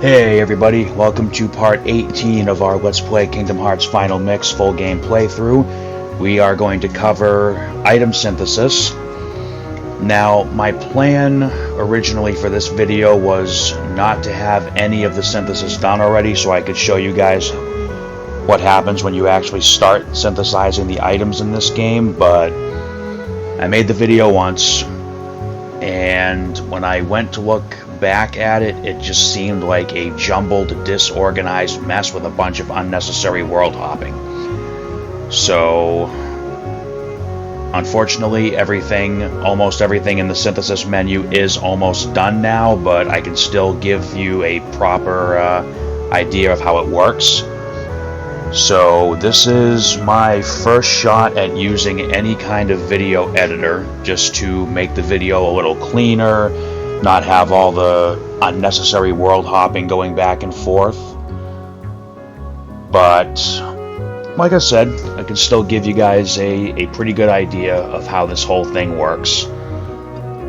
Hey everybody, welcome to part 18 of our Let's Play Kingdom Hearts Final Mix full game playthrough. We are going to cover item synthesis. Now, my plan originally for this video was not to have any of the synthesis done already so I could show you guys what happens when you actually start synthesizing the items in this game, but I made the video once, and when I went to look back at it, it just seemed like a jumbled, disorganized mess with a bunch of unnecessary world hopping. So, unfortunately, almost everything in the synthesis menu is almost done now, but I can still give you a proper idea of how it works. So, this is my first shot at using any kind of video editor, just to make the video a little cleaner, not have all the unnecessary world hopping going back and forth. But, like I said, I can still give you guys a pretty good idea of how this whole thing works.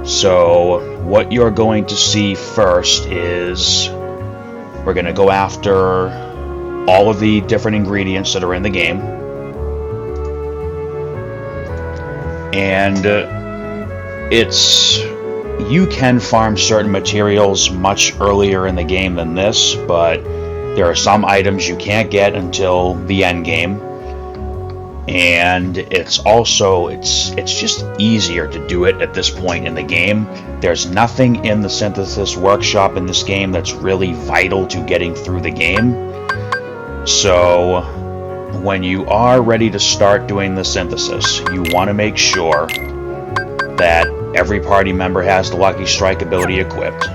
So, what you're going to see first is we're going to go after all of the different ingredients that are in the game. And you can farm certain materials much earlier in the game than this, but there are some items you can't get until the end game. And it's just easier to do it at this point in the game. There's nothing in the synthesis workshop in this game that's really vital to getting through the game. So when you are ready to start doing the synthesis, you want to make sure that every party member has the Lucky Strike ability equipped.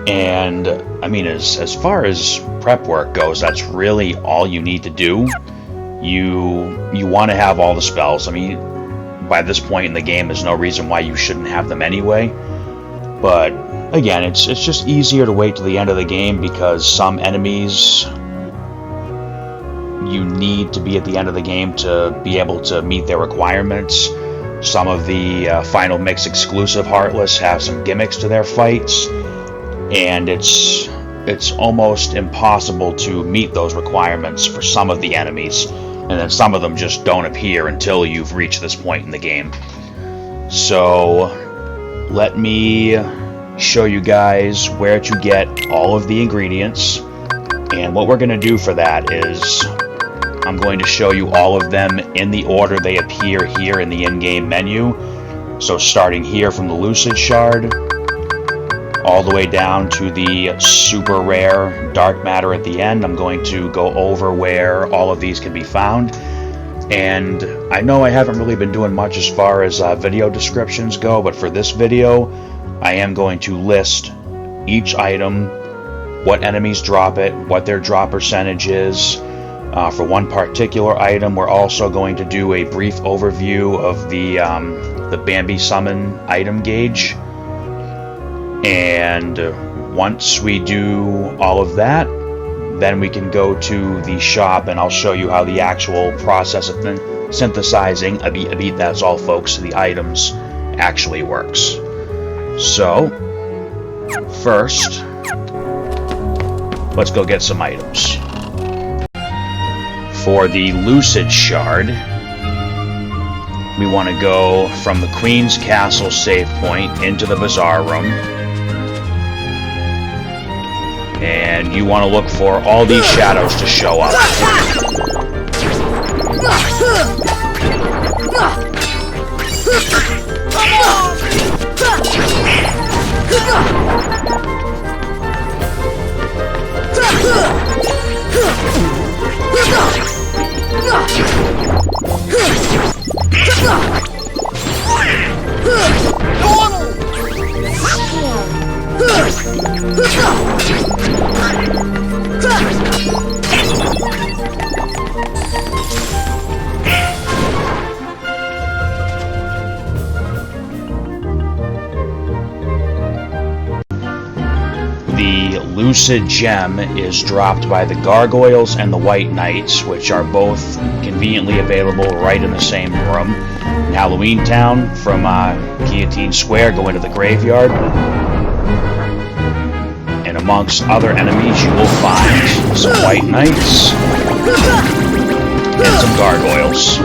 And, I mean, as far as prep work goes, that's really all you need to do. You want to have all the spells. I mean, by this point in the game, there's no reason why you shouldn't have them anyway. But, again, it's just easier to wait till the end of the game because some enemies you need to be at the end of the game to be able to meet their requirements. Some of the Final Mix exclusive Heartless have some gimmicks to their fights, and it's almost impossible to meet those requirements for some of the enemies, and then some of them just don't appear until you've reached this point in the game. So let me show you guys where to get all of the ingredients, and what we're going to do for that is I'm going to show you all of them in the order they appear here in the in-game menu. So starting here from the Lucid Shard, all the way down to the super rare dark matter at the end. I'm going to go over where all of these can be found. And I know I haven't really been doing much as far as video descriptions go, but for this video, I am going to list each item, what enemies drop it, what their drop percentage is. For one particular item, we're also going to do a brief overview of the Bambi Summon item gauge. And once we do all of that, then we can go to the shop and I'll show you how the actual process of synthesizing, that's all folks, the items actually works. So, first, let's go get some items. For the Lucid Shard, we want to go from the Queen's Castle save point into the Bazaar Room. And you want to look for all these shadows to show up. Lucid Gem is dropped by the Gargoyles and the White Knights, which are both conveniently available right in the same room. In Halloween Town, from Guillotine Square, go into the graveyard. And amongst other enemies, you will find some White Knights and some Gargoyles.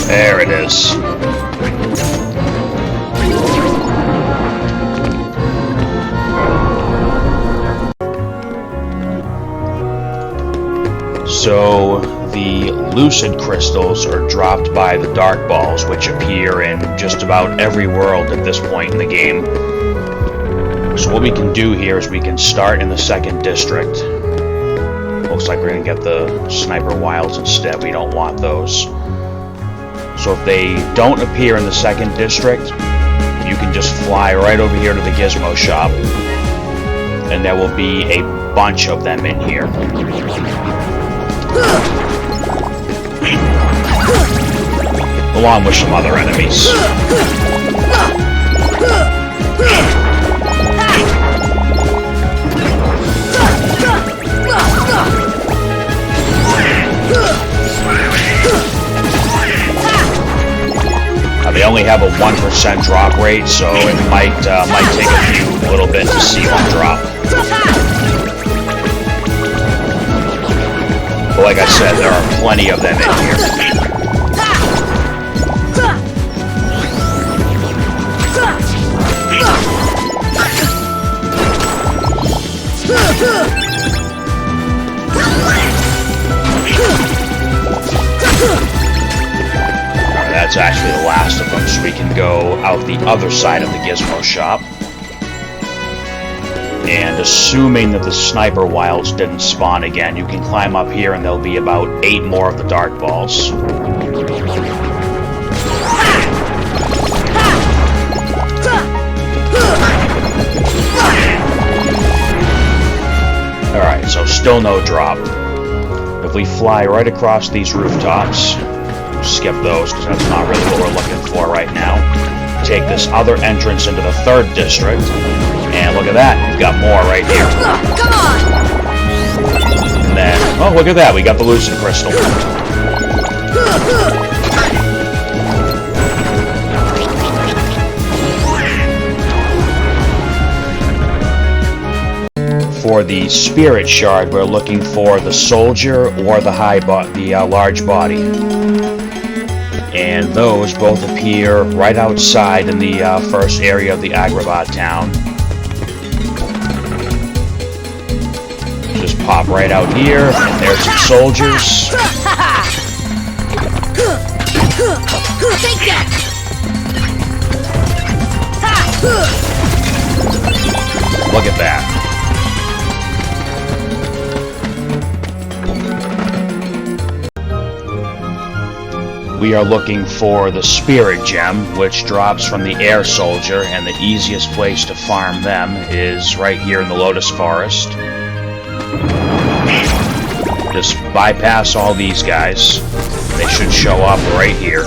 There it is. So the Lucid Crystals are dropped by the Darkballs, which appear in just about every world at this point in the game. So what we can do here is we can start in the second district. Looks like we're going to get the Sniperwilds instead. We don't want those. So if they don't appear in the second district, you can just fly right over here to the Gizmo shop, and there will be a bunch of them in here. Along with some other enemies. They only have a 1% drop rate, so it might take a little bit to see them drop. But like I said, there are plenty of them in here. That's actually the last of them, so we can go out the other side of the Gizmo shop. And assuming that the Sniperwilds didn't spawn again, you can climb up here and there'll be about 8 more of the Darkballs. Alright, so still no drop. If we fly right across these rooftops, skip those because that's not really what we're looking for right now. Take this other entrance into the 3rd district, and look at that, we've got more right here. Come on! And then, oh, look at that, we got the Lucid Crystal. For the Spirit Shard, we're looking for the Soldier or the large body. And those both appear right outside in the first area of the Agrabah town. Just pop right out here, and there's some soldiers. Take that! Look at that. We are looking for the Spirit Gem, which drops from the Air Soldier, and the easiest place to farm them is right here in the Lotus Forest. Just bypass all these guys. They should show up right here.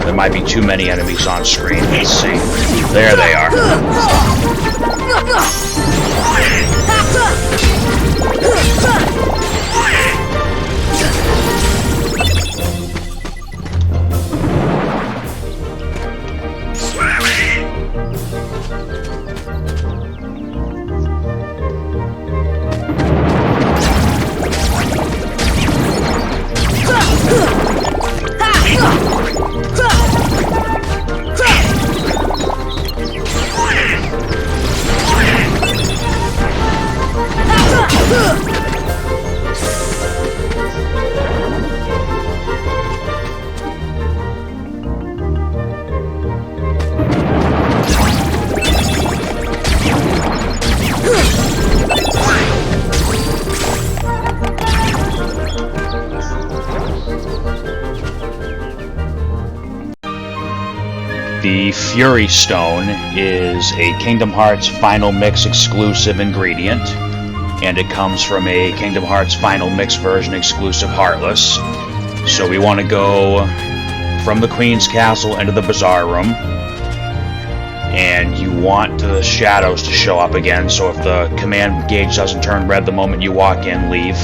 There might be too many enemies on screen. Let's see. There they are. The Fury Stone is a Kingdom Hearts Final Mix exclusive ingredient, and it comes from a Kingdom Hearts Final Mix version exclusive Heartless. So we want to go from the Queen's Castle into the Bazaar Room, and you want the shadows to show up again, so if the command gauge doesn't turn red the moment you walk in, leave.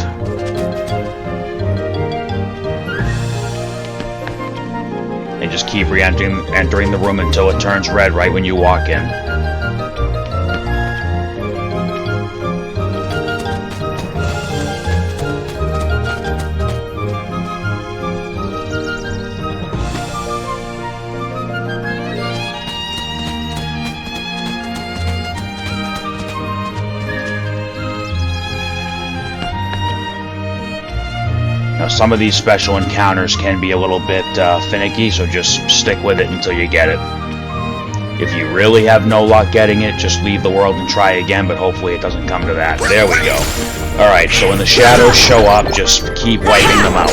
And just keep entering the room until it turns red right when you walk in. Now, some of these special encounters can be a little bit finicky, so just stick with it until you get it. If you really have no luck getting it, just leave the world and try again, but hopefully it doesn't come to that. There we go. Alright, so when the shadows show up, just keep wiping them out.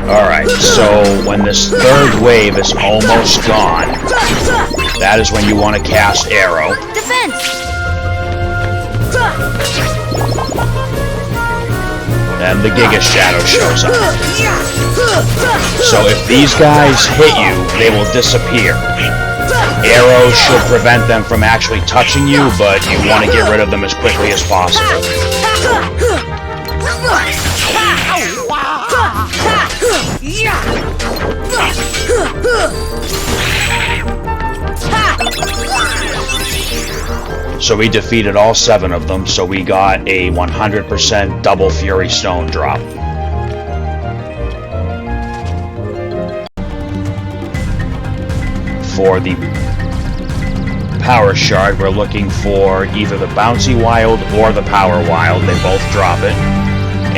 Alright, so when this third wave is almost gone, that is when you want to cast Arrow. Defense! And the Gigas shadow shows up. So if these guys hit you, they will disappear. Arrows should prevent them from actually touching you, but you want to get rid of them as quickly as possible. So we defeated all 7 of them, so we got a 100% double Fury Stone drop. For the Power Shard, we're looking for either the Bouncywild or the Powerwild. They both drop it.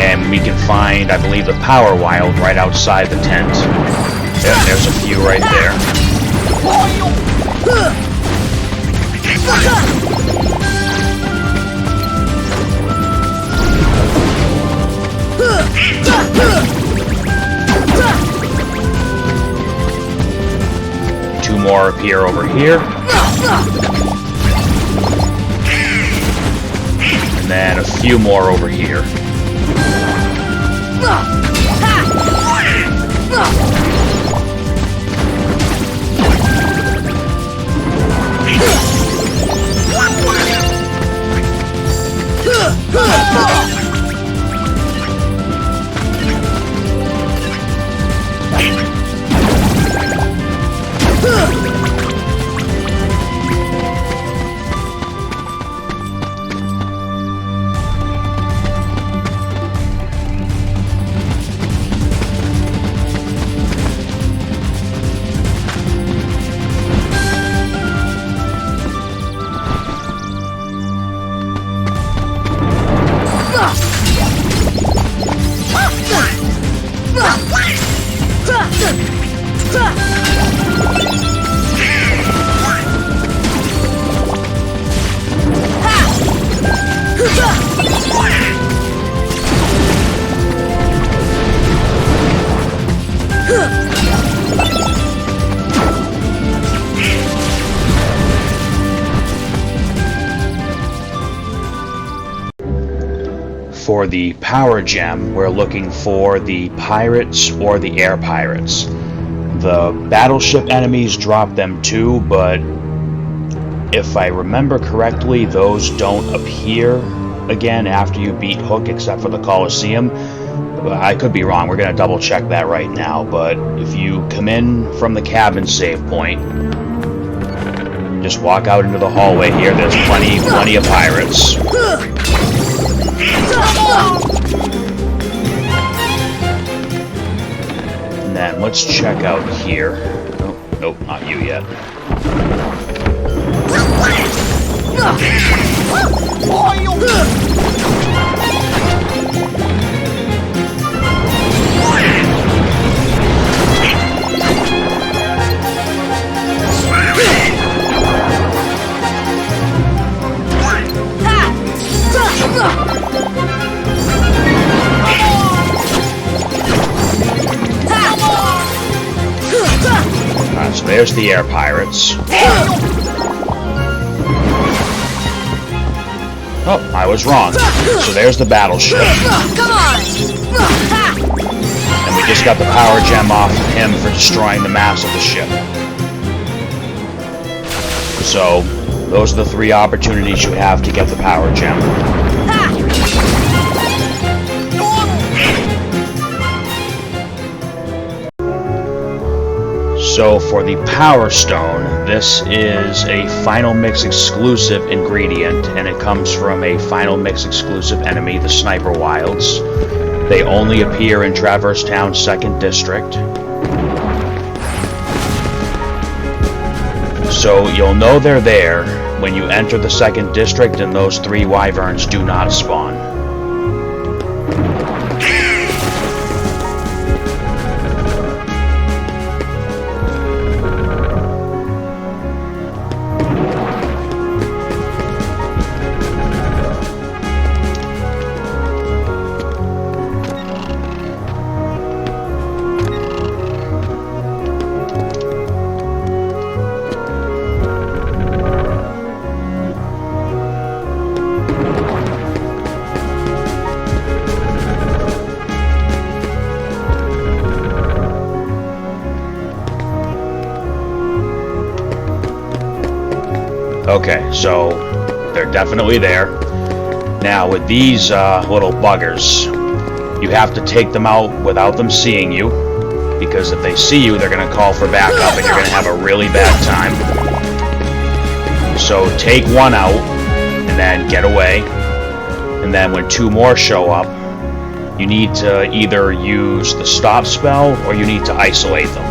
And we can find, I believe, the Powerwild right outside the tent. Yeah, there's a few right there. Two more appear over here. And then a few more over here. For the Power Gem, we're looking for the Pirates or the Air Pirates. The Battleship enemies drop them too, but if I remember correctly, those don't appear again after you beat Hook, except for the Colosseum. I could be wrong, we're going to double check that right now, but if you come in from the cabin save point, just walk out into the hallway here, there's plenty of pirates. And then let's check out here. Oh, nope, not you yet. So there's the Air Pirates. Oh, I was wrong. So there's the Battleship. Come on! And we just got the Power Gem off of him for destroying the mast of the ship. So, those are the three opportunities you have to get the Power Gem. So for the Power Stone, this is a Final Mix exclusive ingredient, and it comes from a Final Mix exclusive enemy, the Sniperwilds. They only appear in Traverse Town's 2nd District. So you'll know they're there when you enter the 2nd District and those 3 Wyverns do not spawn. Okay, so they're definitely there. Now with these little buggers, you have to take them out without them seeing you, because if they see you, they're going to call for backup and you're going to have a really bad time. So take one out and then get away, and then when 2 more show up, you need to either use the stop spell or you need to isolate them.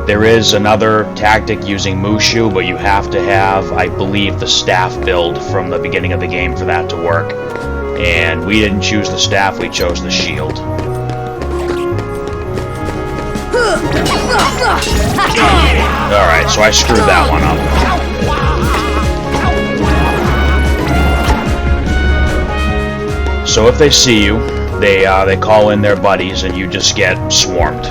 There is another tactic using Mushu, but you have to have, I believe, the staff build from the beginning of the game for that to work. And we didn't choose the staff, we chose the shield. Alright, so I screwed that one up. So if they see you, they call in their buddies and you just get swarmed.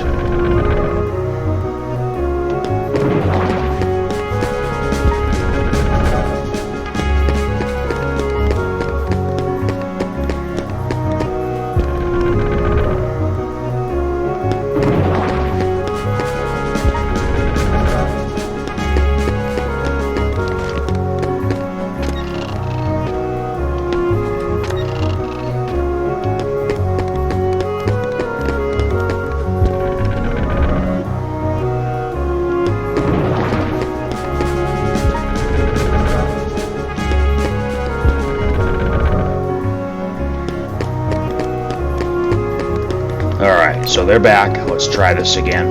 Alright, so they're back. Let's try this again.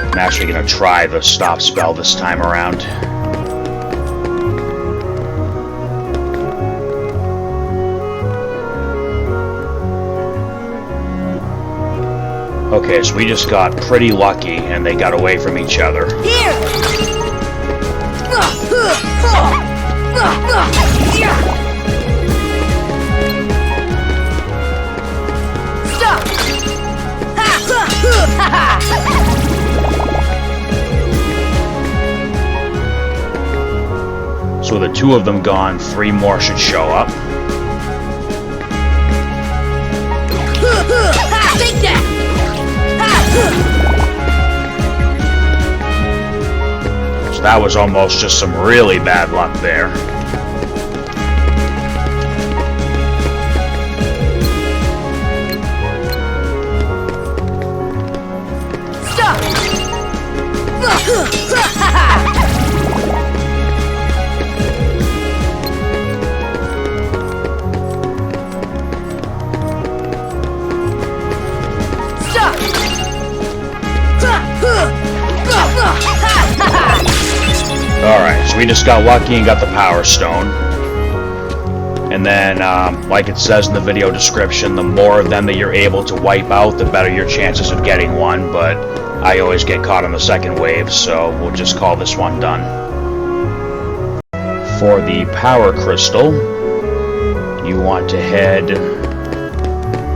I'm actually going to try the stop spell this time around. Okay, so we just got pretty lucky and they got away from each other. Here! Stop! So with the two of them gone, 3 more should show up. Take that! So that was almost just some really bad luck there. Stop! Alright, so we just got lucky and got the Power Stone. And then, like it says in the video description, the more of them that you're able to wipe out, the better your chances of getting one, but I always get caught on the second wave, so we'll just call this one done. For the Power Crystal, you want to head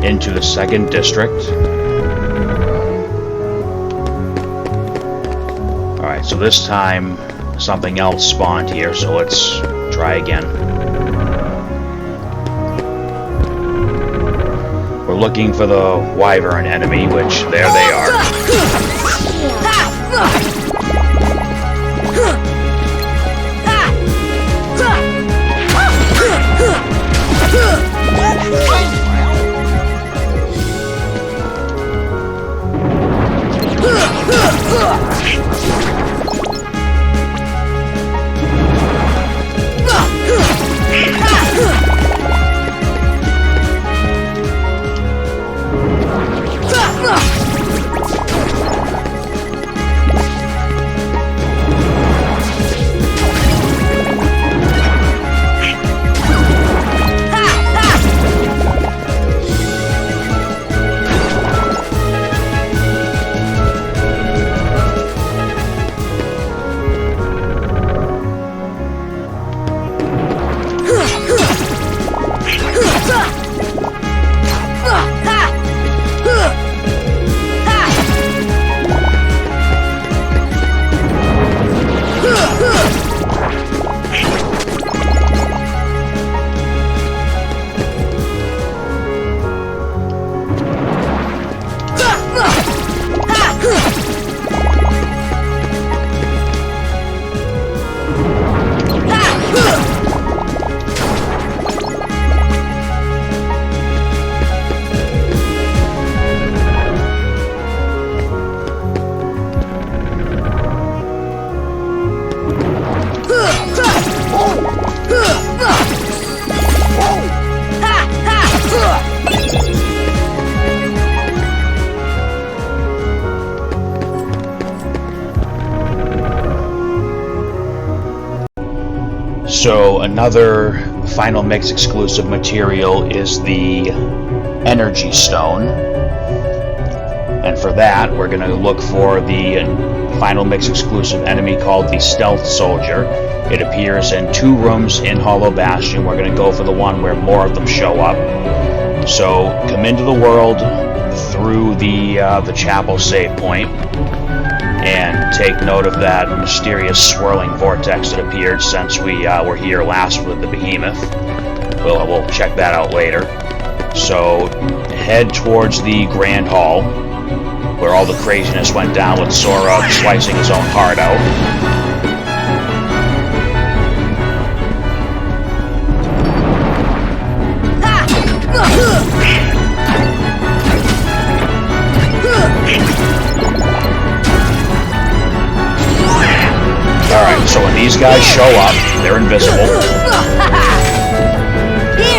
into the 2nd district. Alright, so this time something else spawned here, so let's try again. We're looking for the Wyvern enemy, which there they are. So another Final Mix exclusive material is the Energy Stone. And for that, we're going to look for the Final Mix exclusive enemy called the Stealth Soldier. It appears in 2 rooms in Hollow Bastion. We're going to go for the one where more of them show up. So come into the world through the chapel save point, and take note of that mysterious swirling vortex that appeared since we were here last with the behemoth. We'll check that out later. So head towards the Grand Hall, where all the craziness went down with Sora slicing his own heart out. Alright, so when these guys show up, they're invisible.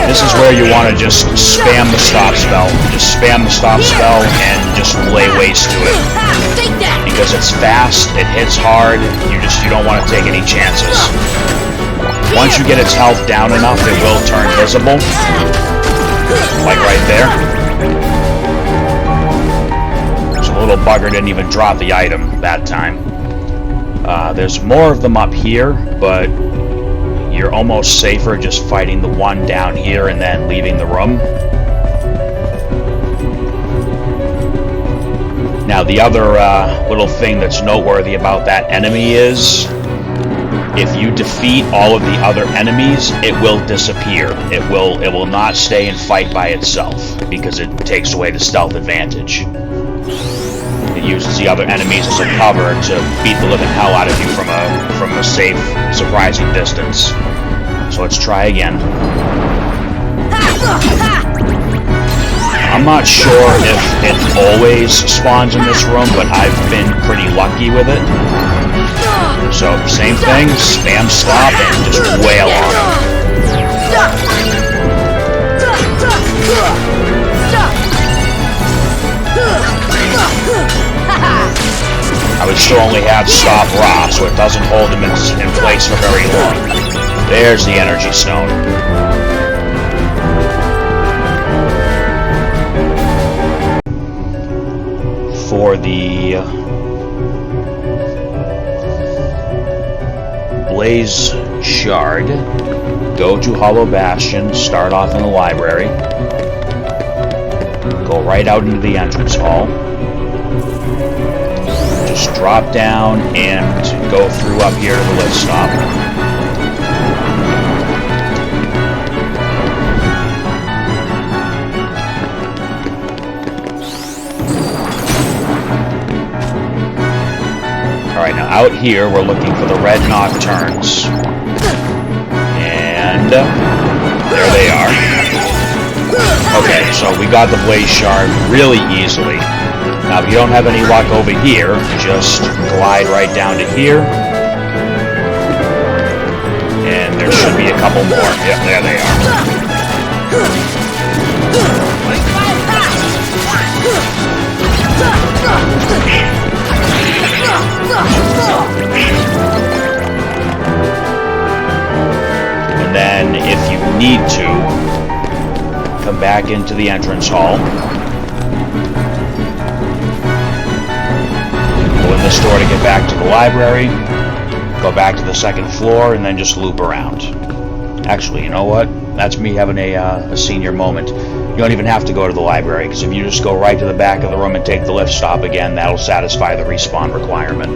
This is where you want to just spam the stop spell. Just spam the stop spell and just lay waste to it. Because it's fast, it hits hard, you don't want to take any chances. Once you get its health down enough, it will turn visible. Like right there. So the little bugger didn't even drop the item that time. There's more of them up here, but you're almost safer just fighting the one down here and then leaving the room. Now the other little thing that's noteworthy about that enemy is if you defeat all of the other enemies, it will disappear. It will not stay and fight by itself because it takes away the stealth advantage. It uses the other enemies as a cover to beat the living hell out of you from a safe, surprising distance. So let's try again. I'm not sure if it always spawns in this room, but I've been pretty lucky with it. So same thing, spam stop and just wail on it. I would still only have Stop Raw, so it doesn't hold him in place for very long. There's the Energy Stone. For the Blaze Shard, go to Hollow Bastion, start off in the library, go right out into the entrance hall. Just drop down and go through up here to the lift stop. Alright, now out here we're looking for the red Nocturnes. And there they are. Okay, so we got the Blaze Shard really easily. Now, if you don't have any luck over here, just glide right down to here. And there should be a couple more. Yep, there they are. And then, if you need to, come back into the entrance hall. This door to get back to the library, go back to the second floor, and then just loop around. Actually, you know what? That's me having a senior moment. You don't even have to go to the library, because if you just go right to the back of the room and take the lift stop again, that'll satisfy the respawn requirement.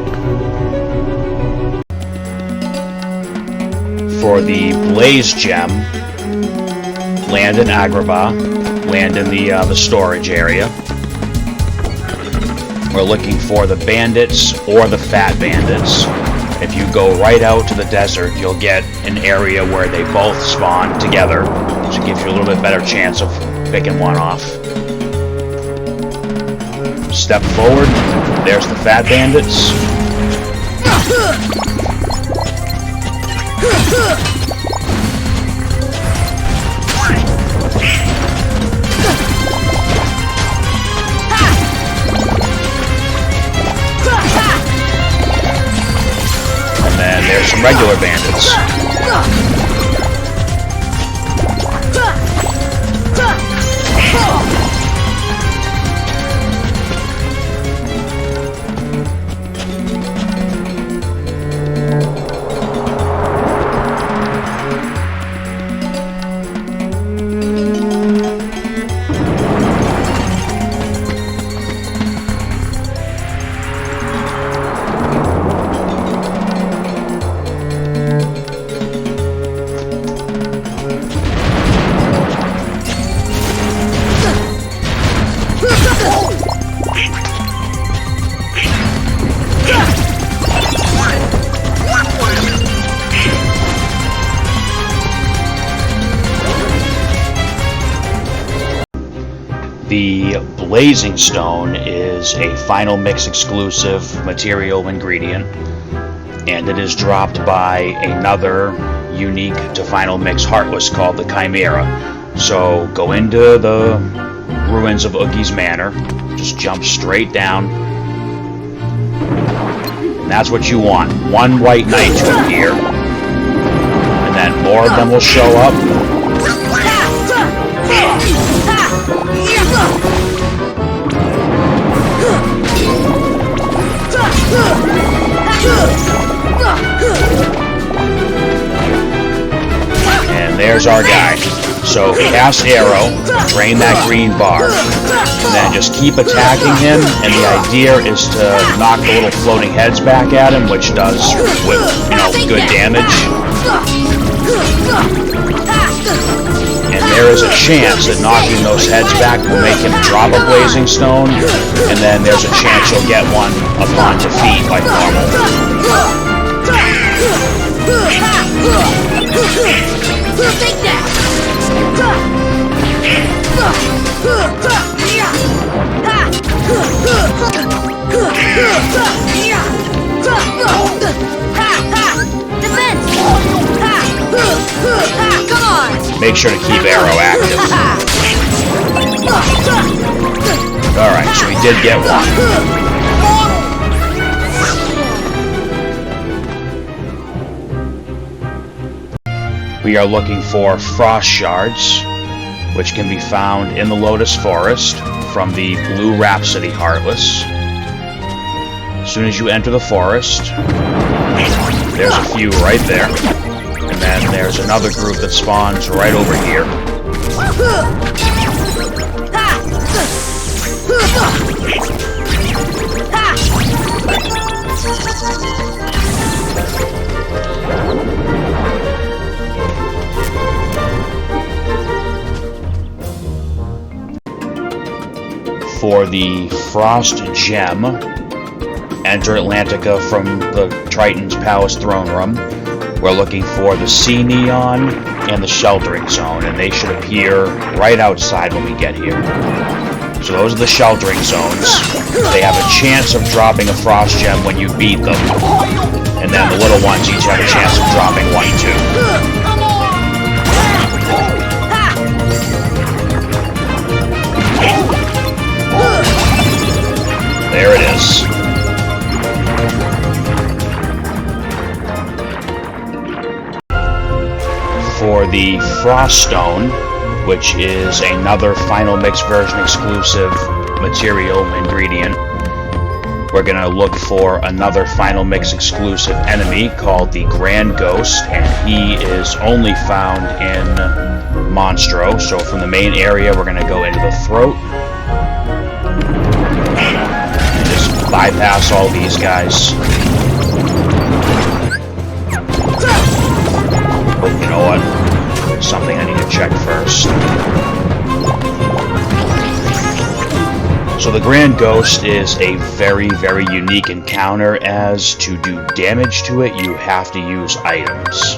For the Blaze Gem, land in Agrabah, land in the storage area. We're looking for the bandits or the fat bandits. If you go right out to the desert, you'll get an area where they both spawn together, which gives you a little bit better chance of picking one off. Step forward, there's the fat bandits. And then there's some regular bandits. The Blazing Stone is a final mix exclusive material ingredient, and it is dropped by another unique to final mix Heartless called the Chimera. So go into the ruins of Oogie's Manor, just jump straight down, and that's what you want. One white knight to appear, and then more of them will show up. And there's our guy. So cast arrow, drain that green bar, and then just keep attacking him, and the idea is to knock the little floating heads back at him, which does, good damage. And there is a chance that knocking those heads back will make him drop a Blazing Stone, and then there's a chance you'll get one upon defeat like normal. Take that! Defense! Come on! Make sure to keep arrow active. Alright, so we did get one. We are looking for Frost Shards, which can be found in the Lotus Forest from the Blue Rhapsody Heartless. As soon as you enter the forest, there's a few right there. And then there's another group that spawns right over here. For the Frost Gem, enter Atlantica from the Triton's Palace Throne Room. We're looking for the Sea Neon and the Sheltering Zone, and they should appear right outside when we get here. So those are the Sheltering Zones. They have a chance of dropping a Frost Gem when you beat them. And then the little ones each have a chance of dropping one too. There it is. For the Frost Stone, which is another Final Mix version exclusive material ingredient, we're going to look for another Final Mix exclusive enemy called the Grand Ghost, and he is only found in Monstro. So from the main area, we're going to go into the Throat. And just bypass all these guys. But you know what? Something I need to check first. So the Grand Ghost is a very, very unique encounter, as to do damage to it, you have to use items.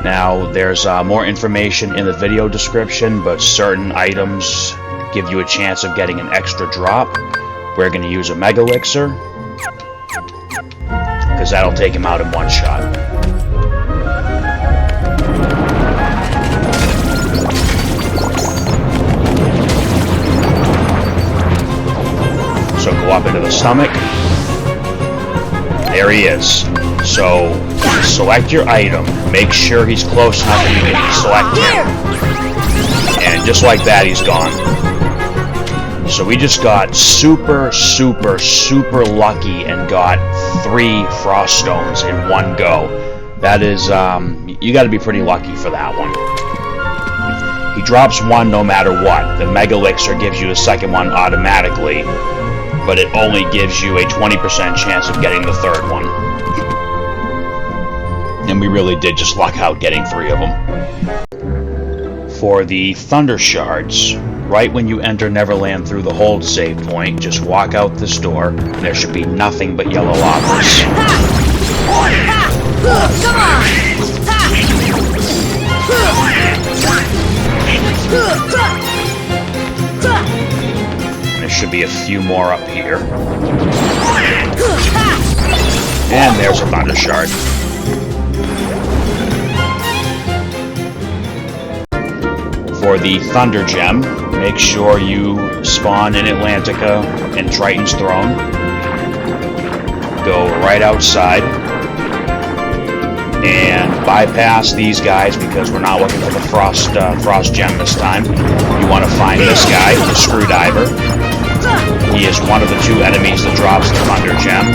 Now, there's more information in the video description, but certain items give you a chance of getting an extra drop. We're going to use a Mega Elixir, because that'll take him out in one shot. So go up into the stomach. There he is. So select your item. Make sure he's close enough that you can select him. And just like that, he's gone. So we just got super, super, super lucky and got 3 Frost Stones in one go. That is, you gotta be pretty lucky for that one. He drops one no matter what. The Mega Elixir gives you the second one automatically, but it only gives you a 20% chance of getting the third one. And we really did just luck out getting 3 of them. For the Thunder Shards, right when you enter Neverland through the hold save point, just walk out this door, and there should be nothing but yellow lavas. Come on! There should be a few more up here. And there's a Thunder Shard. For the Thunder Gem, make sure you spawn in Atlantica and Triton's Throne. Go right outside and bypass these guys because we're not looking for the Frost Gem this time. You want to find this guy, the Screwdiver. He is one of the two enemies that drops the Thunder Gem.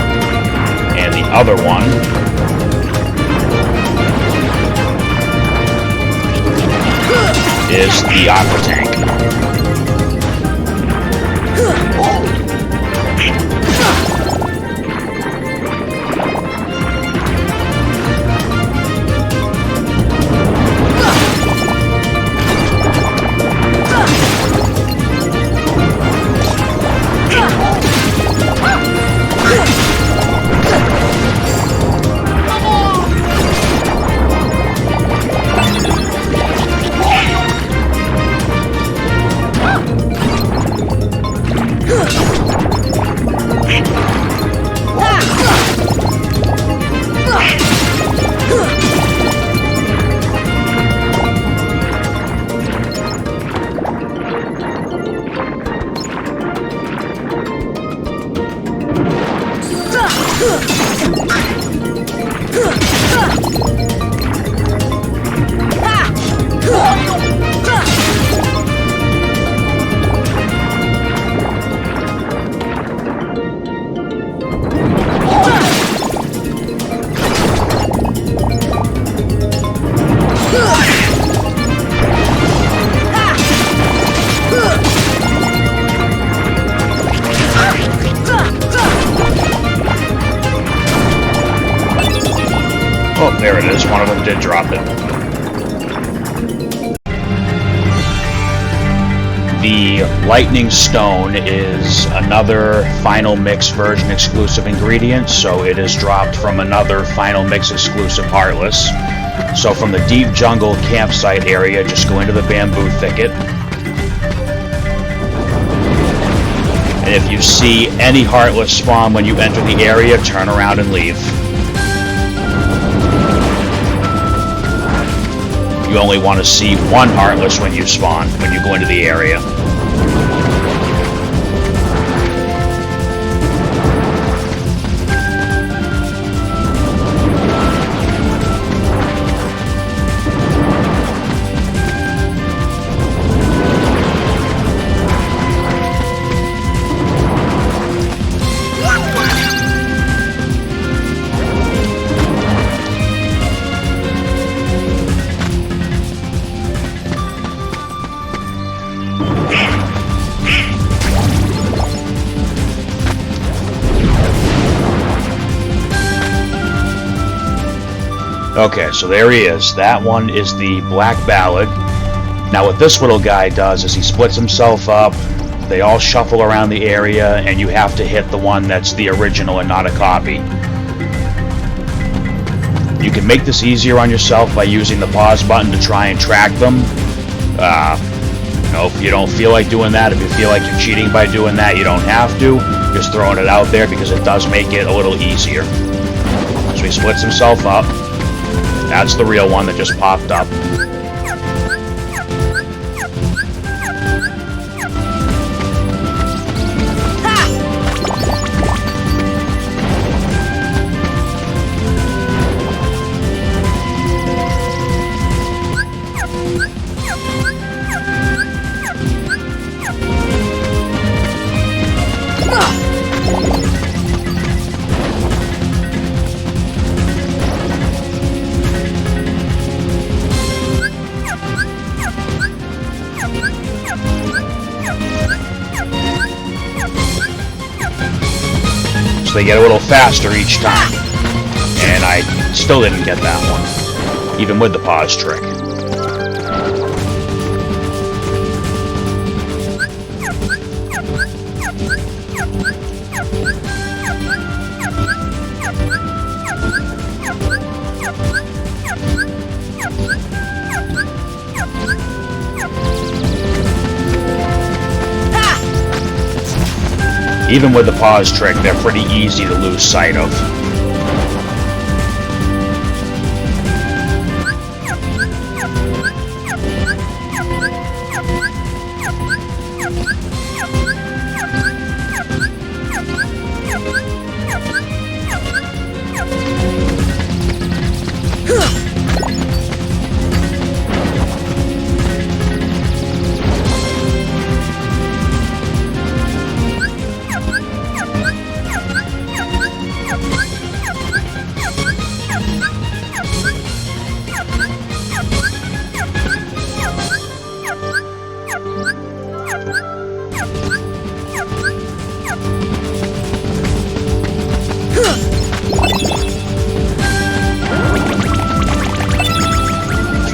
And the other one is the Aqua Tank. Oh, there it is. One of them did drop it. The Lightning Stone is another Final Mix version exclusive ingredient, so it is dropped from another Final Mix exclusive Heartless. So from the Deep Jungle campsite area, just go into the bamboo thicket. And if you see any Heartless spawn when you enter the area, turn around and leave. You only want to see one Heartless when you spawn, when you go into the area. Okay, so there he is. That one is the Black Ballad. Now what this little guy does is he splits himself up, they all shuffle around the area, and you have to hit the one that's the original and not a copy. You can make this easier on yourself by using the pause button to try and track them. If you don't feel like doing that, if you feel like you're cheating by doing that, you don't have to. Just throwing it out there because it does make it a little easier. So he splits himself up. That's the real one that just popped up. They get a little faster each time, and I still didn't get that one, even with the pause trick. Even with the pause trick, they're pretty easy to lose sight of.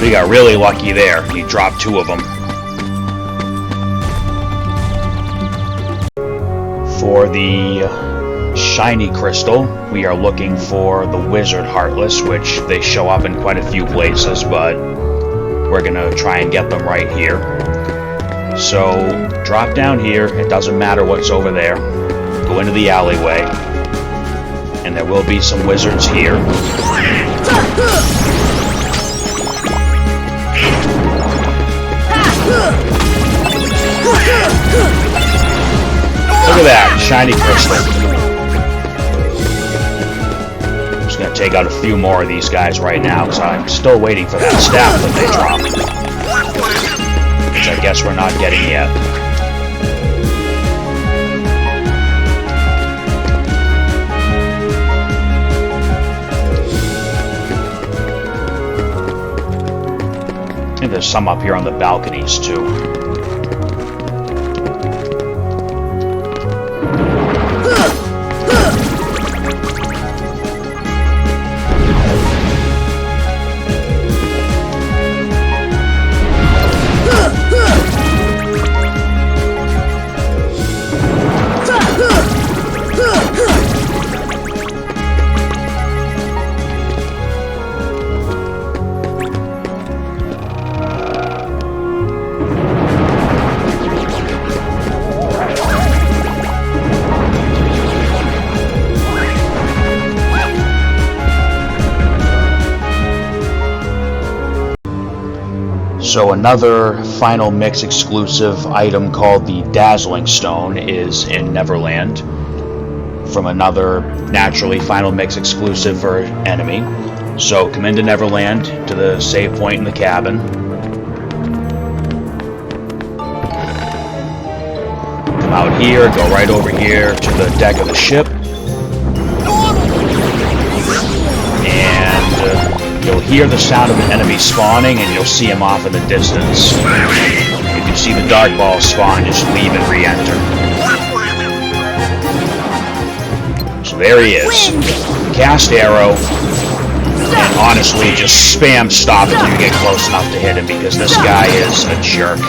We got really lucky there. He dropped 2 of them. For the shiny crystal, we are looking for the Wizard Heartless, which they show up in quite a few places, but we're gonna try and get them right here. So, drop down here. It doesn't matter what's over there. Go into the alleyway, and there will be some wizards here. Look at that, shiny crystal. I'm just gonna take out a few more of these guys right now, because I'm still waiting for that staff that they dropped. Which I guess we're not getting yet. I think there's some up here on the balconies too. So another Final Mix exclusive item called the Dazzling Stone is in Neverland from another naturally Final Mix exclusive for enemy. So come into Neverland to the save point in the cabin. Come out here, go right over here to the deck of the ship. You'll hear the sound of an enemy spawning, and you'll see him off in the distance. If you see the Darkball spawn, just leave and re-enter. So there he is. Cast arrow, and honestly, just spam stop until you get close enough to hit him, because this guy is a jerk.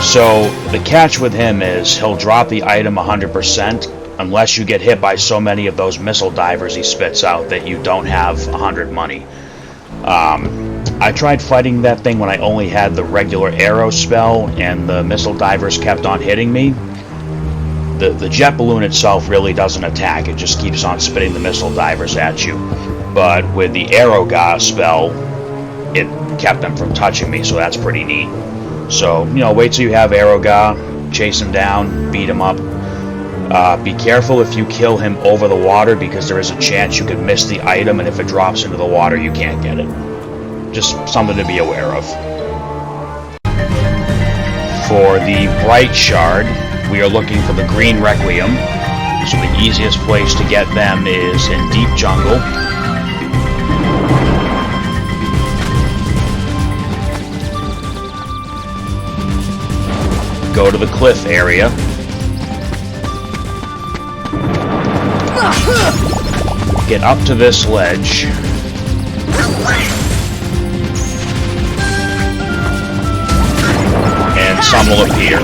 So the catch with him is he'll drop the item 100% unless you get hit by so many of those missile divers he spits out that you don't have 100 money. I tried fighting that thing when I only had the regular arrow spell and the missile divers kept on hitting me. The jet balloon itself really doesn't attack, it just keeps on spitting the missile divers at you. But with the arrow spell, it kept them from touching me, so that's pretty neat. So, you know, wait till you have arrow chase him down, beat him up. Be careful if you kill him over the water, because there is a chance you could miss the item, and if it drops into the water, you can't get it. Just something to be aware of. For the Bright Shard, we are looking for the Green Requiem, so the easiest place to get them is in Deep Jungle. Go to the cliff area. Get up to this ledge. And some will appear.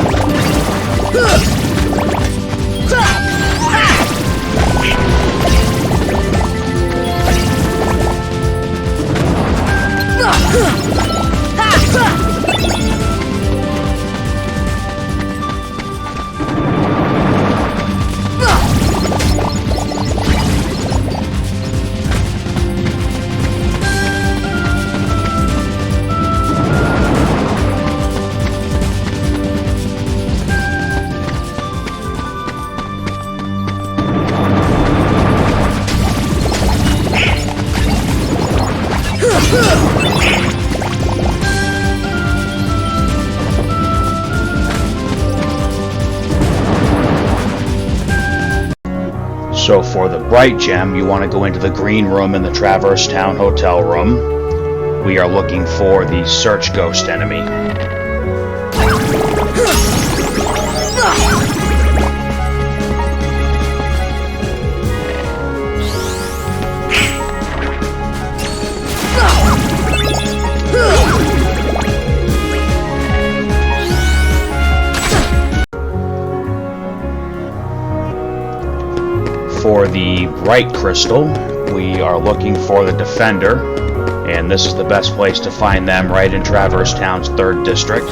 So for the bright gem, you want to go into the green room in the Traverse Town Hotel room. We are looking for the Search Ghost enemy. For the bright crystal, we are looking for the Defender, and this is the best place to find them, right in Traverse Town's 3rd district.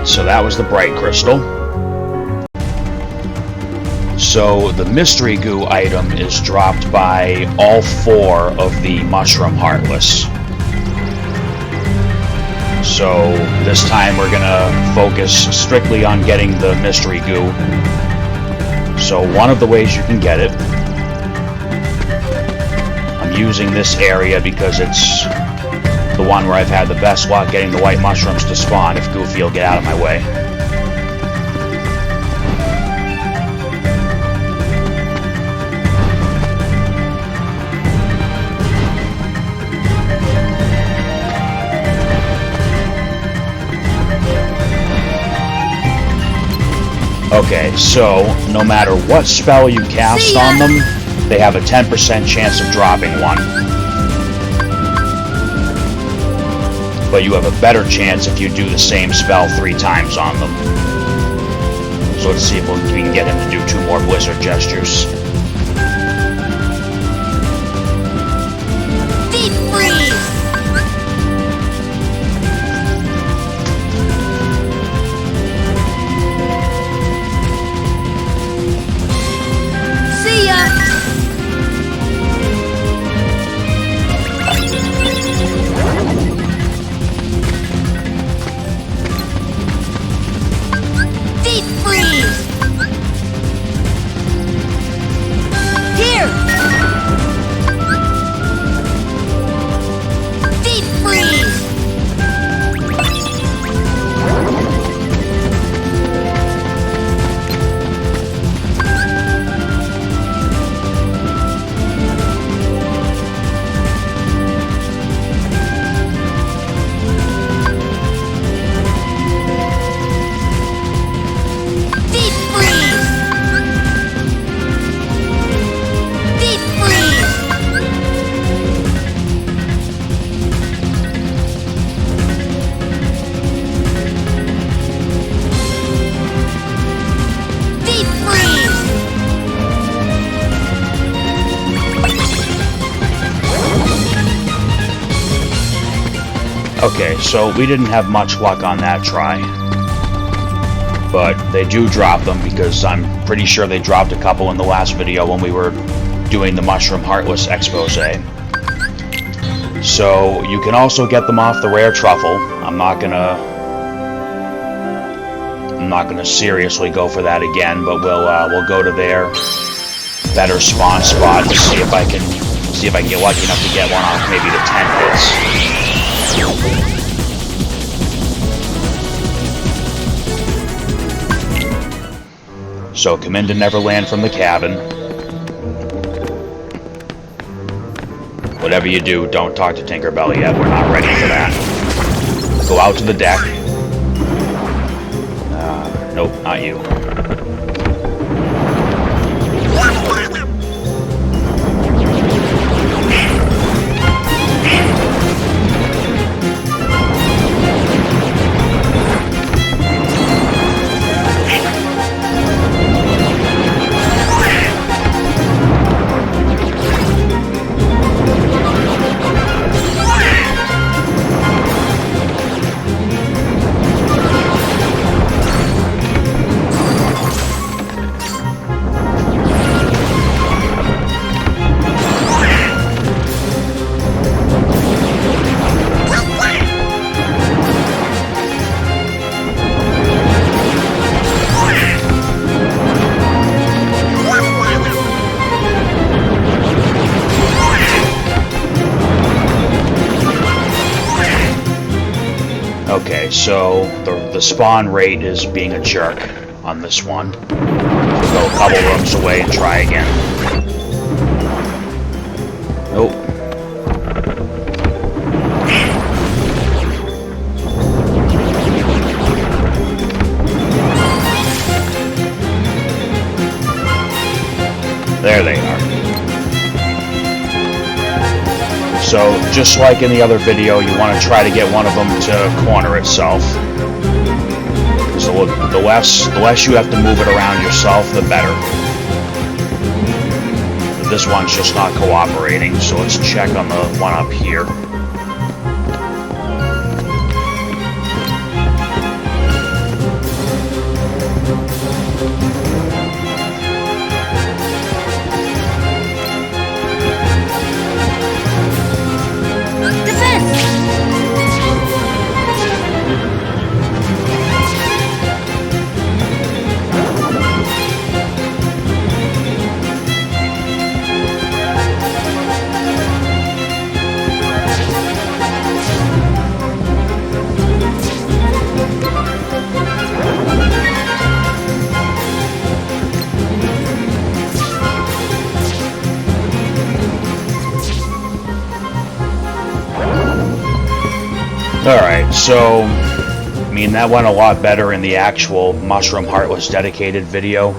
So that was the bright crystal. So the mystery goo item is dropped by all 4 of the mushroom heartless. So this time we're gonna focus strictly on getting the mystery goo. So one of the ways you can get it, I'm using this area because it's the one where I've had the best luck getting the white mushrooms to spawn if Goofy will get out of my way. Okay, so no matter what spell you cast on them, they have a 10% chance of dropping one. But you have a better chance if you do the same spell 3 times on them. So let's see if we can get him to do 2 more blizzard gestures. Deep freeze! See ya! Okay, so we didn't have much luck on that try. But they do drop them, because I'm pretty sure they dropped a couple in the last video when we were doing the Mushroom Heartless expose. So you can also get them off the rare truffle. I'm not gonna seriously go for that again, but we'll go to their better spawn spot to see if I can get lucky enough to get one off maybe the 10 hits. So come into Neverland from the cabin. Whatever you do, don't talk to Tinkerbell yet. We're not ready for that. Go out to the deck. Nope, not you. Okay, so the spawn rate is being a jerk on this one. We'll go a couple rooms away and try again. Nope. There they are. So, just like in the other video, you want to try to get one of them to corner itself. So the less you have to move it around yourself, the better. This one's just not cooperating, so let's check on the one up here. Alright, so, I mean, that went a lot better in the actual Mushroom Heartless dedicated video,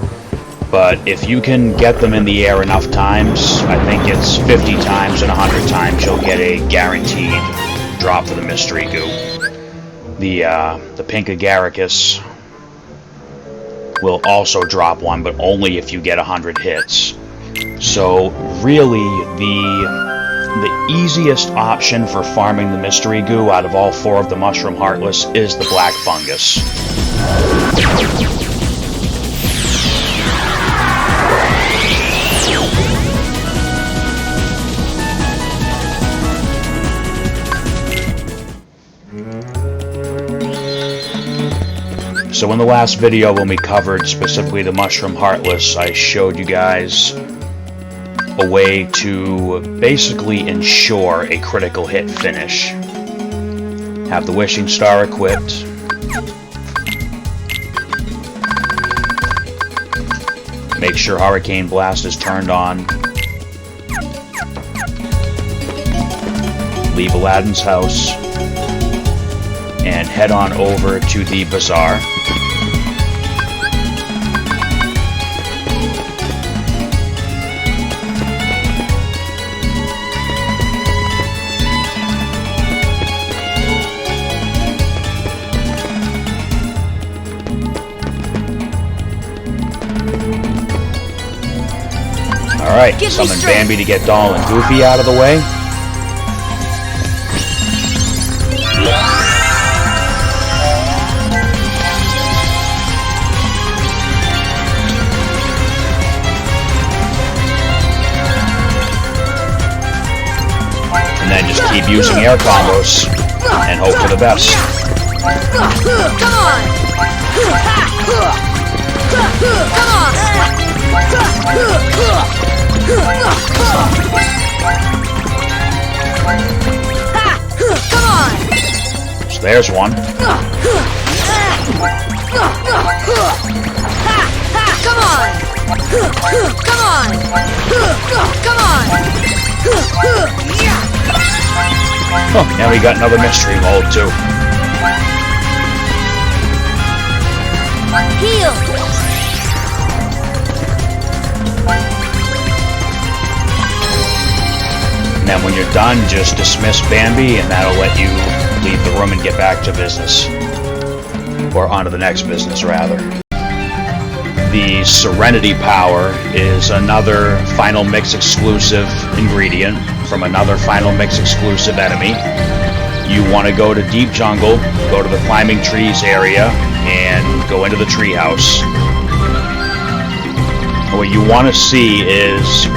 but if you can get them in the air enough times, I think it's 50 times and 100 times, you'll get a guaranteed drop for the Mystery Goo. The Pink Agaricus will also drop one, but only if you get 100 hits. So, really, the easiest option for farming the Mystery Goo out of all four of the Mushroom Heartless is the Black Fungus. So in the last video when we covered specifically the Mushroom Heartless, I showed you guys a way to basically ensure a critical hit finish. Have the Wishing Star equipped. Make sure Hurricane Blast is turned on. Leave Aladdin's house. And head on over to the bazaar. Alright, summon Bambi to get Donald and Goofy out of the way. keep using air combos and hope for the best. Come on! Come on! So there's one. Come on! Come on! Come on! Oh, now we got another mystery mode too. Heal! And then when you're done, just dismiss Bambi, and that'll let you leave the room and get back to business. Or onto the next business, rather. The Serenity Power is another Final Mix exclusive ingredient from another Final Mix exclusive enemy. You want to go to Deep Jungle, go to the Climbing Trees area, and go into the treehouse. What you want to see is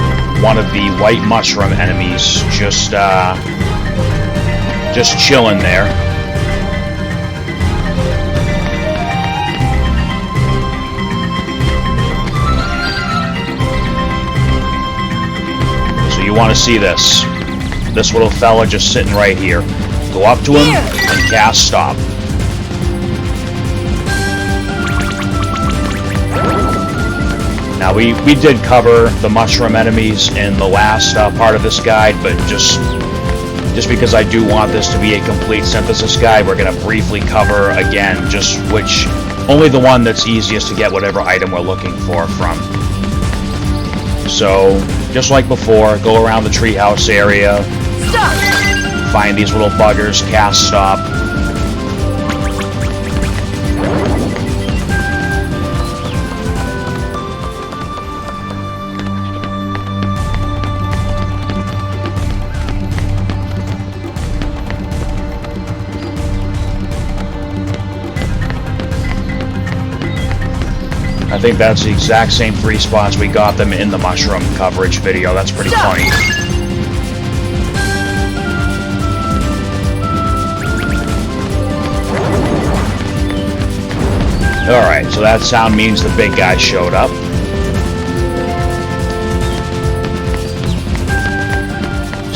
one of the white mushroom enemies just chilling there. So you want to see this little fella just sitting right here. Go up to him and cast stop. Now we did cover the mushroom enemies in the last part of this guide, but just because I do want this to be a complete synthesis guide, we're going to briefly cover again only the one that's easiest to get whatever item we're looking for from. So just like before, go around the treehouse area, find these little buggers, cast stop. I think that's the exact same 3 spots we got them in the mushroom coverage video. That's pretty funny. Alright, so that sound means the big guy showed up.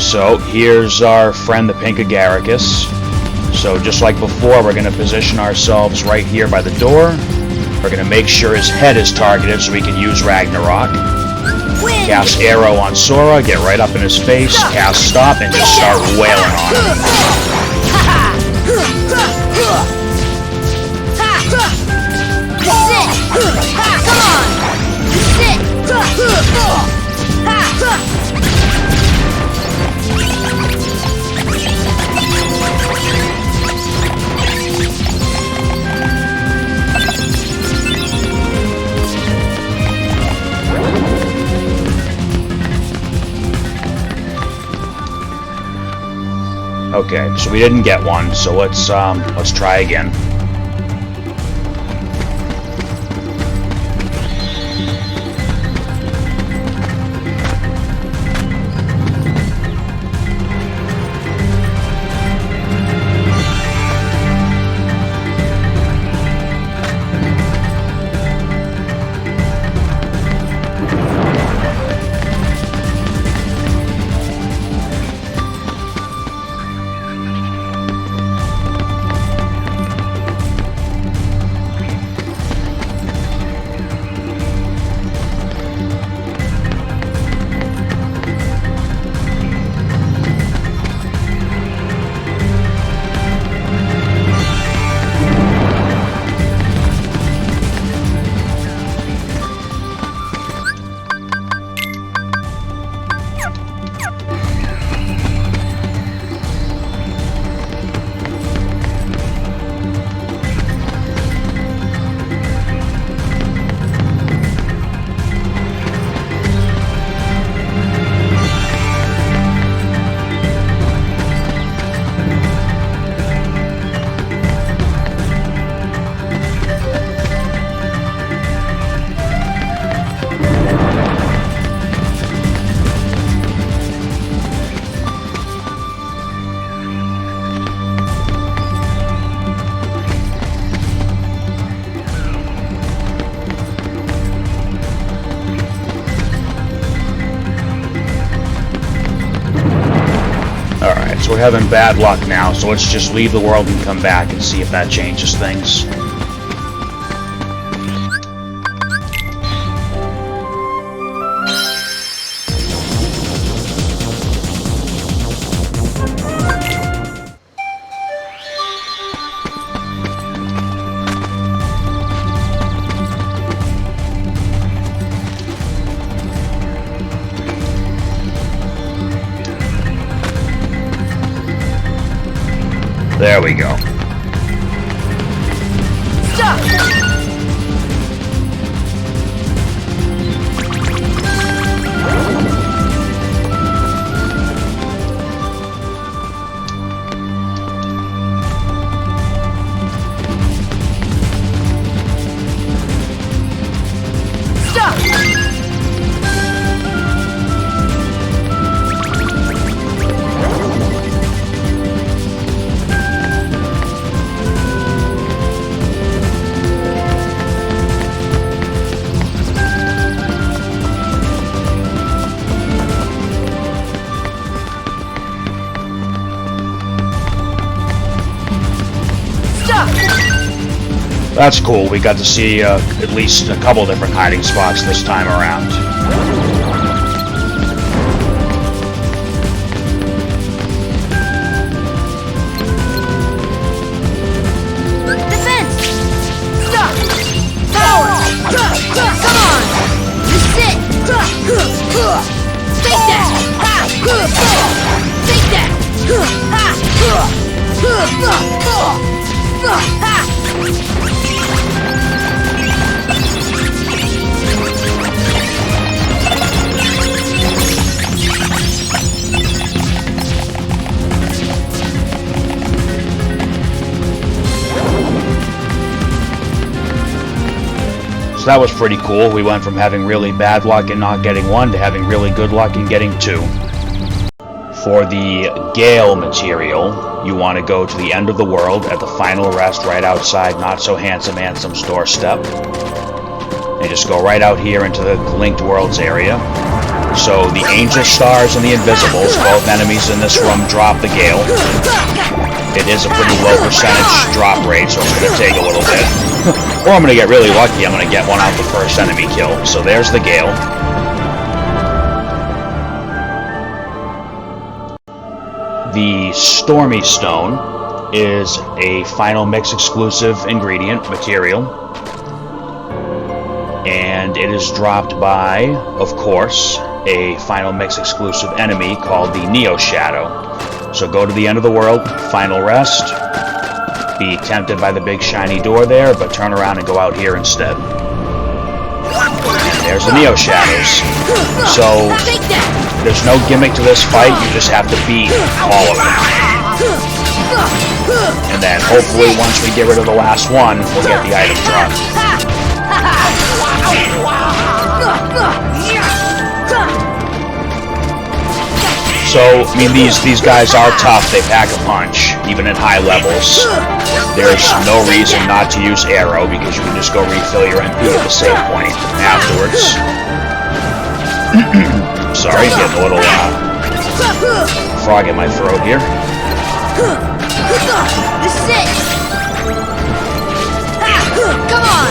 So here's our friend the Pink Agaricus. So just like before, we're going to position ourselves right here by the door. We're going to make sure his head is targeted so we can use Ragnarok. Cast arrow on Sora, get right up in his face, cast stop, and just start wailing on him. Okay, so we didn't get one, so let's try again. we're having bad luck now, so let's just leave the world and come back and see if that changes things. There we go. Stop! That's cool. We got to see at least a couple different hiding spots this time around. Defense! Stop! Power! Come on! Sit! Take that! Take that! So that was pretty cool. We went from having really bad luck and not getting one to having really good luck and getting two. For the Gale material, you want to go to the end of the world at the final rest right outside Not So Handsome Ansem's doorstep. And just go right out here into the Linked Worlds area. So the Angel Stars and the Invisibles, both enemies in this room, drop the Gale. It is a pretty low percentage drop rate, so it's going to take a little bit. Or I'm going to get really lucky, I'm going to get one out the first enemy kill. So there's the Gale. The Stormy Stone is a Final Mix exclusive ingredient material. And it is dropped by, of course, a Final Mix exclusive enemy called the Neo Shadow. So go to the end of the world, final rest, be tempted by the big shiny door there, but turn around and go out here instead. And there's the Neo Shadows. So there's no gimmick to this fight, you just have to beat all of them. And then hopefully once we get rid of the last one, we'll get the item drop. So, I mean, these guys are tough. They pack a punch, even at high levels. There's no reason not to use arrow, because you can just go refill your MP at the save point afterwards. Sorry, getting a little frog in my throat here. This is it! Come on!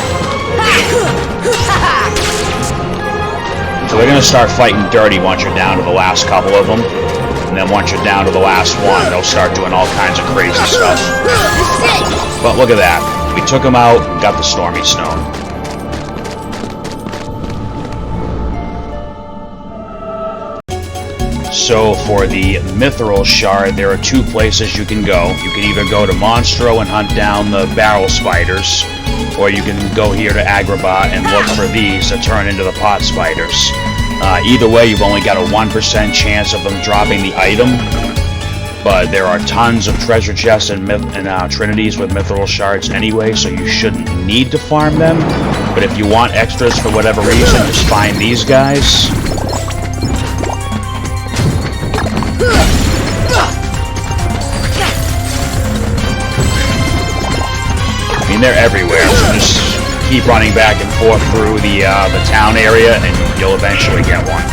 So they're going to start fighting dirty once you're down to the last couple of them. And then once you're down to the last one, they'll start doing all kinds of crazy stuff. But look at that. We took them out and got the Stormy Stone. So for the Mythril Shard, there are two places you can go. You can either go to Monstro and hunt down the barrel spiders, or you can go here to Agrabah and look for these that turn into the pot spiders. Either way, you've only got a 1% chance of them dropping the item, but there are tons of treasure chests and trinities with Mythril Shards anyway, so you shouldn't need to farm them. But if you want extras for whatever reason, just find these guys. I mean, they're everywhere, so just keep running back and forth through the town area, and you'll eventually get one.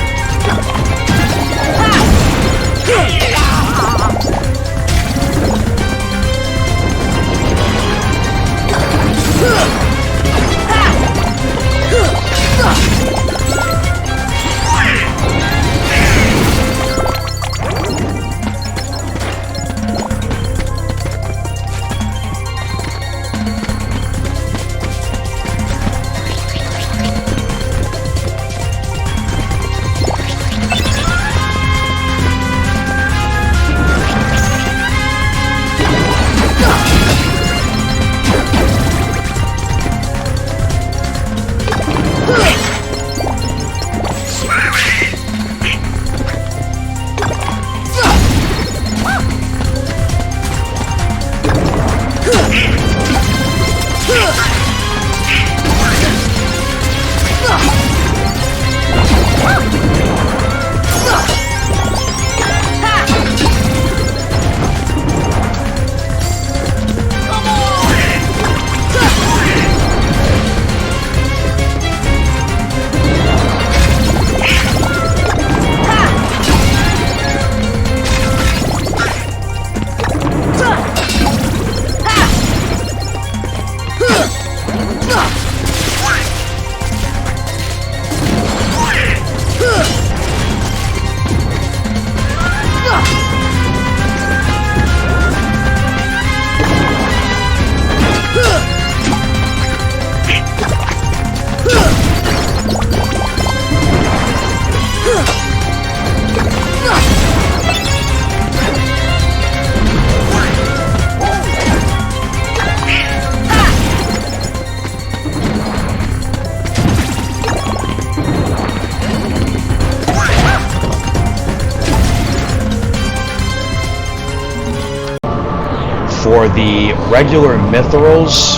For the regular Mythrils,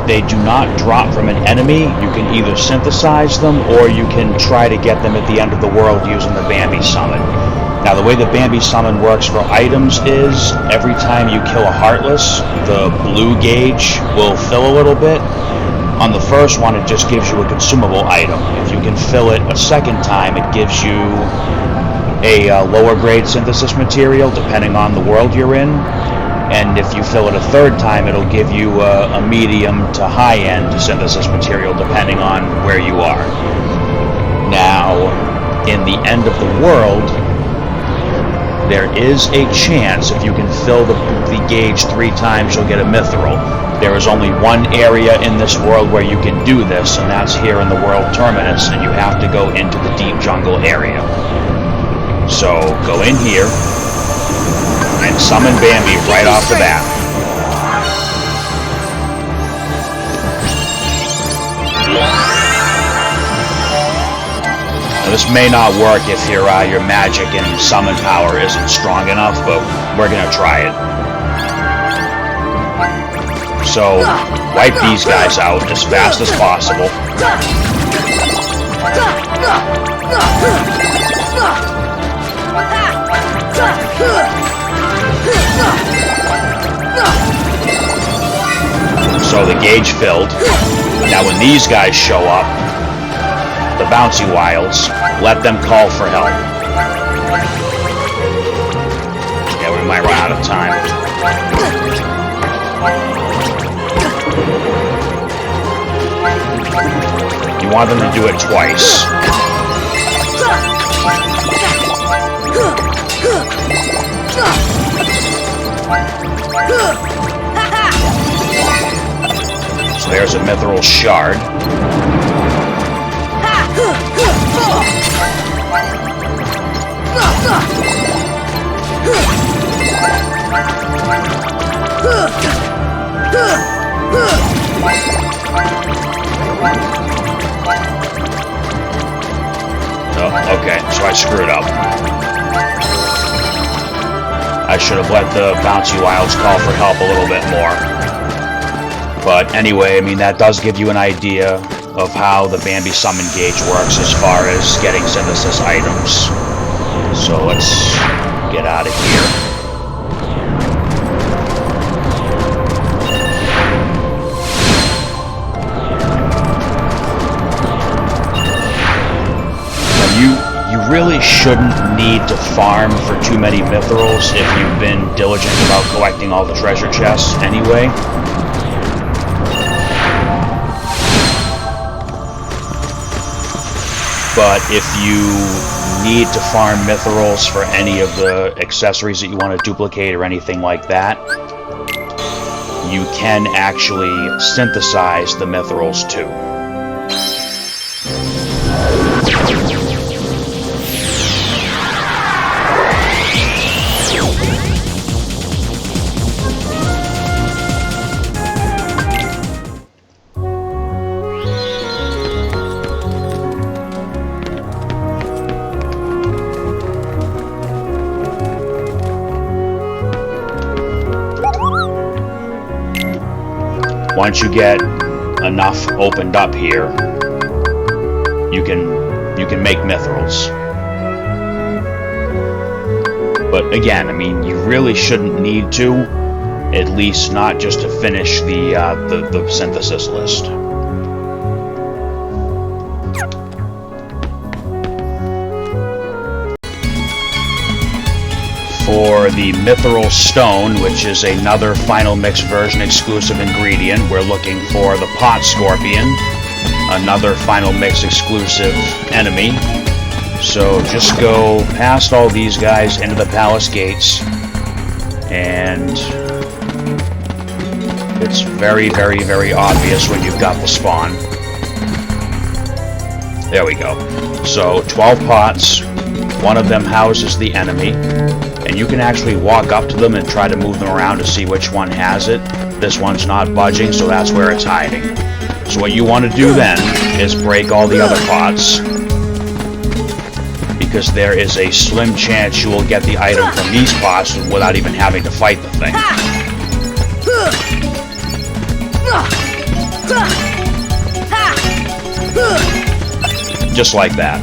they do not drop from an enemy. You can either synthesize them, or you can try to get them at the end of the world using the Bambi Summon. Now, the way the Bambi Summon works for items is, every time you kill a Heartless, the blue gauge will fill a little bit. On the first one, it just gives you a consumable item. If you can fill it a second time, it gives you a lower grade synthesis material, depending on the world you're in. And if you fill it a third time, it'll give you a medium to high-end synthesis material, depending on where you are. Now, in the end of the world, there is a chance, if you can fill the gauge 3 times, you'll get a Mythril. There is only one area in this world where you can do this, and that's here in the World Terminus, and you have to go into the Deep Jungle area. So, go in here, and summon Bambi right off the bat. Now, this may not work if your magic and summon power isn't strong enough, but we're gonna try it. So, wipe these guys out as fast as possible. So the gauge filled. Now when these guys show up, the Bouncywild, let them call for help. Yeah, we might run out of time. You want them to do it twice. So there's a Mythril Shard. Oh, okay, so I screwed up. I should have let the Bouncywilds call for help a little bit more. But anyway, I mean, that does give you an idea of how the Bambi Summon gauge works as far as getting synthesis items. So let's get out of here. You really shouldn't need to farm for too many Mythrils if you've been diligent about collecting all the treasure chests anyway. But if you need to farm Mythrils for any of the accessories that you want to duplicate or anything like that, you can actually synthesize the Mythrils too. Once you get enough opened up here, you can make Mythrils. But again, I mean, you really shouldn't need to, at least not just to finish the synthesis list. For the Mythril Stone, which is another Final Mix version exclusive ingredient, we're looking for the Pot Scorpion, another Final Mix exclusive enemy. So just go past all these guys into the palace gates, and it's very, very, very obvious when you've got the spawn. There we go. So 12 pots, one of them houses the enemy, and you can actually walk up to them and try to move them around to see which one has it. This one's not budging, so that's where it's hiding. So what you want to do then is break all the other pots, because there is a slim chance you will get the item from these pots without even having to fight the thing. Just like that.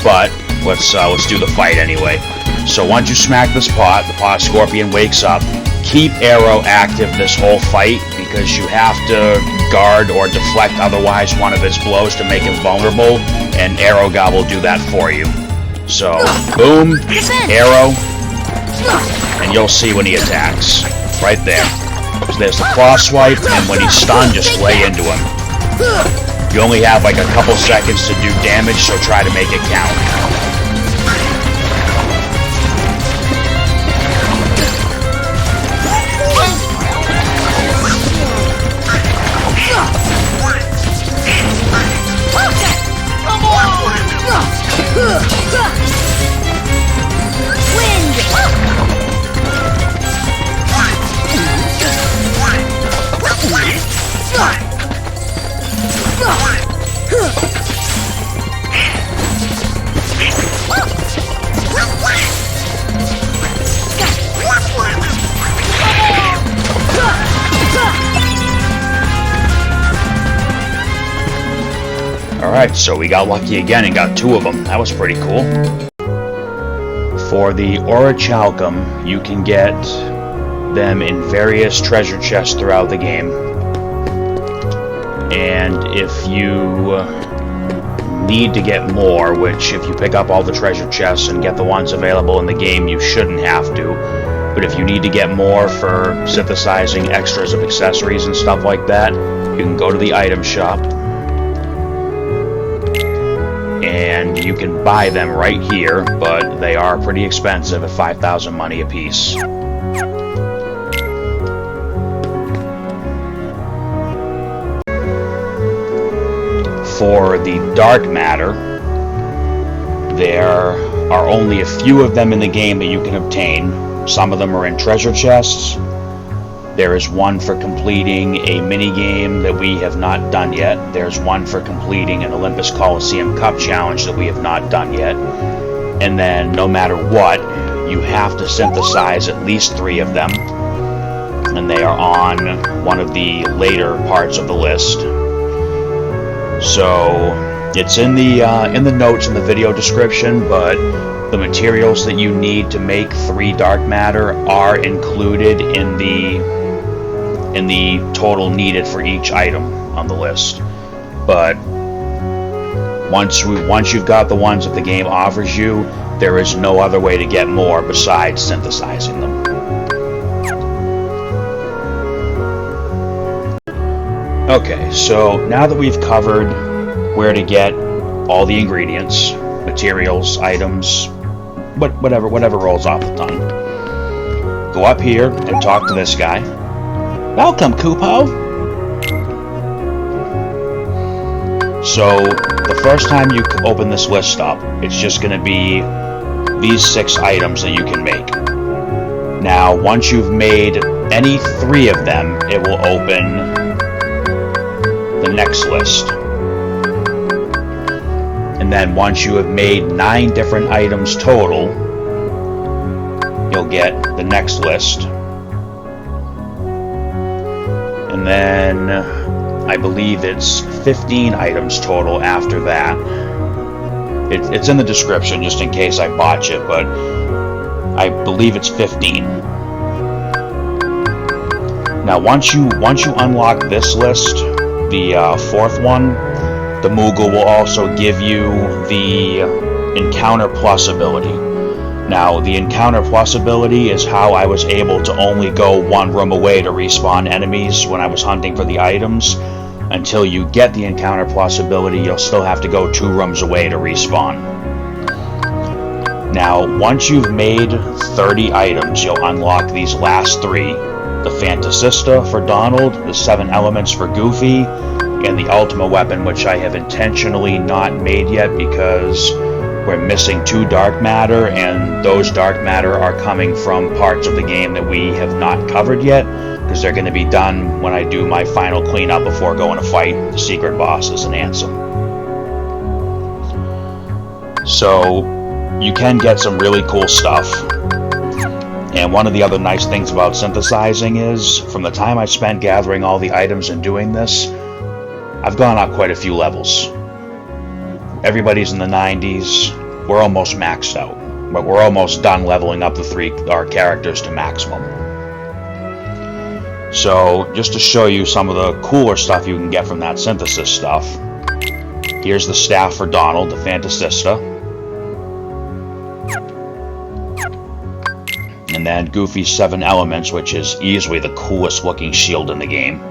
But let's do the fight anyway. So once you smack this pot, the Pot Scorpion wakes up. Keep arrow active this whole fight, because you have to guard or deflect otherwise one of its blows to make him vulnerable, and Arrow God will do that for you. So, boom, arrow, and you'll see when he attacks. Right there. So there's the cross swipe, and when he's stunned, just lay into him. You only have like a couple seconds to do damage, so try to make it count. Alright, so we got lucky again and got 2 of them. That was pretty cool. For the Orichalcum, you can get them in various treasure chests throughout the game. And if you need to get more, which if you pick up all the treasure chests and get the ones available in the game, you shouldn't have to. But if you need to get more for synthesizing extras of accessories and stuff like that, you can go to the item shop. And you can buy them right here, but they are pretty expensive at 5,000 money apiece. For the dark matter, there are only a few of them in the game that you can obtain. Some of them are in treasure chests. There is one for completing a mini-game that we have not done yet. There's one for completing an Olympus Coliseum Cup challenge that we have not done yet. And then, no matter what, you have to synthesize at least 3 of them. And they are on one of the later parts of the list. So, it's in the notes in the video description, but the materials that you need to make 3 dark matter are included in the total needed for each item on the list. But once you've got the ones that the game offers you, there is no other way to get more besides synthesizing them. Okay, so now that we've covered where to get all the ingredients, materials, items, whatever rolls off the tongue, go up here and talk to this guy. Welcome, Kupo! So, the first time you open this list up, it's just going to be these 6 items that you can make. Now, once you've made any 3 of them, it will open the next list. And then once you have made 9 different items total, you'll get the next list. And then I believe it's 15 items total after that. It's in the description just in case I botch it, but I believe it's 15. Now once you unlock this list, the 4th one, the Moogle will also give you the Encounter Plus ability. Now, the encounter plus ability is how I was able to only go one room away to respawn enemies when I was hunting for the items. Until you get the encounter plus ability, you'll still have to go 2 rooms away to respawn. Now, once you've made 30 items, you'll unlock these last 3. The Fantasista for Donald, the 7 Elements for Goofy, and the Ultima Weapon, which I have intentionally not made yet because we're missing 2 dark matter, and those dark matter are coming from parts of the game that we have not covered yet, because they're going to be done when I do my final cleanup before going to fight the secret bosses in Ansem. So, you can get some really cool stuff. And one of the other nice things about synthesizing is, from the time I spent gathering all the items and doing this, I've gone up quite a few levels. Everybody's in the 90s. We're almost maxed out. But we're almost done leveling up our characters to maximum. So, just to show you some of the cooler stuff you can get from that synthesis stuff, here's the staff for Donald, the Fantasista. And then Goofy's 7 Elements, which is easily the coolest looking shield in the game.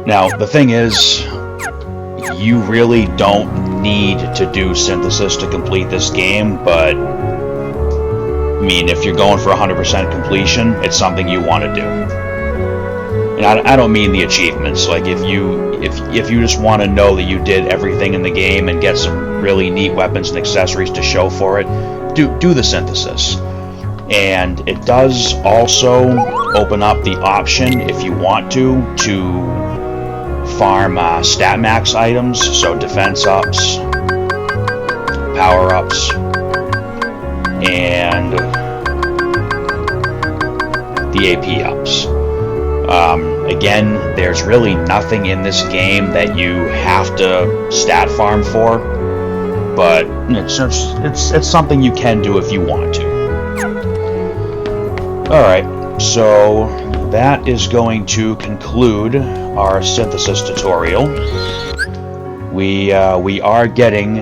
Now, the thing is, you really don't need to do synthesis to complete this game, but I mean, if you're going for 100% completion, it's something you want to do. And I don't mean the achievements. Like, if you just want to know that you did everything in the game and get some really neat weapons and accessories to show for it, do the synthesis. And it does also open up the option, if you want to farm stat max items, so defense ups, power ups, and the AP ups. Again, there's really nothing in this game that you have to stat farm for, but it's something you can do if you want to. Alright, so that is going to conclude our synthesis tutorial. We are getting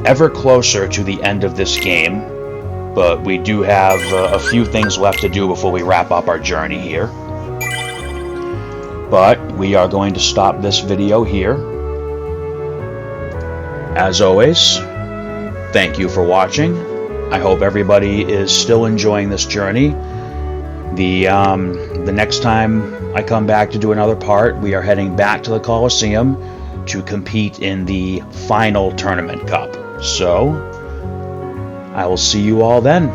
ever closer to the end of this game, but we do have a few things left to do before we wrap up our journey here. But we are going to stop this video here. As always, thank you for watching. I hope everybody is still enjoying this journey. The next time I come back to do another part, we are heading back to the Coliseum to compete in the final Tournament Cup. So, I will see you all then.